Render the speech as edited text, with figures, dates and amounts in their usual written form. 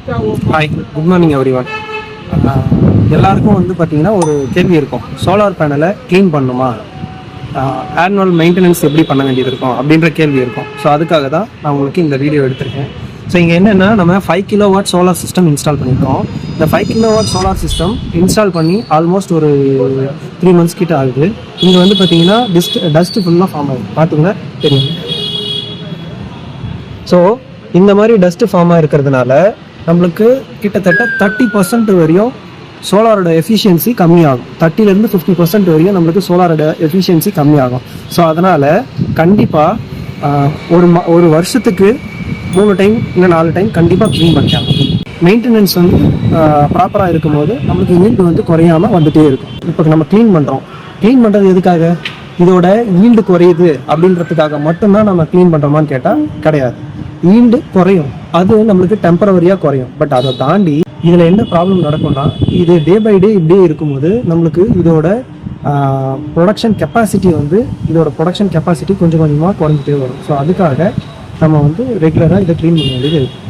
Hi, good morning everyone. எல்லாருக்கும் வந்து பார்த்தீங்கன்னா ஒரு கேள்வி இருக்கும், சோலார் பேனலை க்ளீன் பண்ணுமா, ஆனுவல் மெயின்டெனன்ஸ் எப்படி பண்ண வேண்டியது இருக்கும் அப்படின்ற கேள்வி இருக்கும். ஸோ அதுக்காக தான் நான் உங்களுக்கு இந்த வீடியோ எடுத்திருக்கேன். ஸோ இங்கே என்னென்னா, நம்ம 5 கிலோவாட் சோலார் சிஸ்டம் இன்ஸ்டால் பண்ணியிருக்கோம். இந்த 5 கிலோவாட் சோலார் சிஸ்டம் இன்ஸ்டால் பண்ணி ஆல்மோஸ்ட் ஒரு 3 months கிட்ட ஆகுது. இங்கே வந்து பார்த்தீங்கன்னா டஸ்ட்டு ஃபுல்லாக ஃபார்ம் ஆகுது, பார்த்துங்க தெரியும். ஸோ இந்த மாதிரி டஸ்ட்டு ஃபார்ம் ஆகிருக்கிறதுனால நம்மளுக்கு கிட்டத்தட்ட 30% வரையும் சோலாரோட எஃபிஷியன்சி கம்மியாகும். 30% 50% வரையும் நம்மளுக்கு சோலாரோட எஃபிஷியன்சி கம்மியாகும். ஸோ அதனால் கண்டிப்பாக ஒரு வருஷத்துக்கு 3 டைம் இல்லை 4 டைம் கண்டிப்பாக க்ளீன் பண்ணிட்டாங்க. மெயின்டெனன்ஸ் வந்து ப்ராப்பராக இருக்கும்போது நம்மளுக்கு ஈல்டு வந்து குறையாமல் வந்துகிட்டே இருக்கும். இப்போ நம்ம க்ளீன் பண்ணுறது எதுக்காக? இதோட ஈல்டு குறையுது அப்படின்றதுக்காக மட்டும்தான் நம்ம க்ளீன் பண்ணுறோமான்னு கேட்டால் கிடையாது. ஈல்டு குறையும், அது நம்மளுக்கு டெம்பரவரியாக குறையும். பட் அதை தாண்டி இதில் என்ன ப்ராப்ளம் நடக்கும்னா, இது டே பை டே இப்படியே இருக்கும்போது நம்மளுக்கு இதோட ப்ரொடக்ஷன் கெப்பாசிட்டி கொஞ்சம் கொஞ்சமாக குறைஞ்சிட்டே வரும். ஸோ அதுக்காக நம்ம வந்து ரெகுலராக இதை க்ளீன் பண்ண வேண்டியது இருக்குது.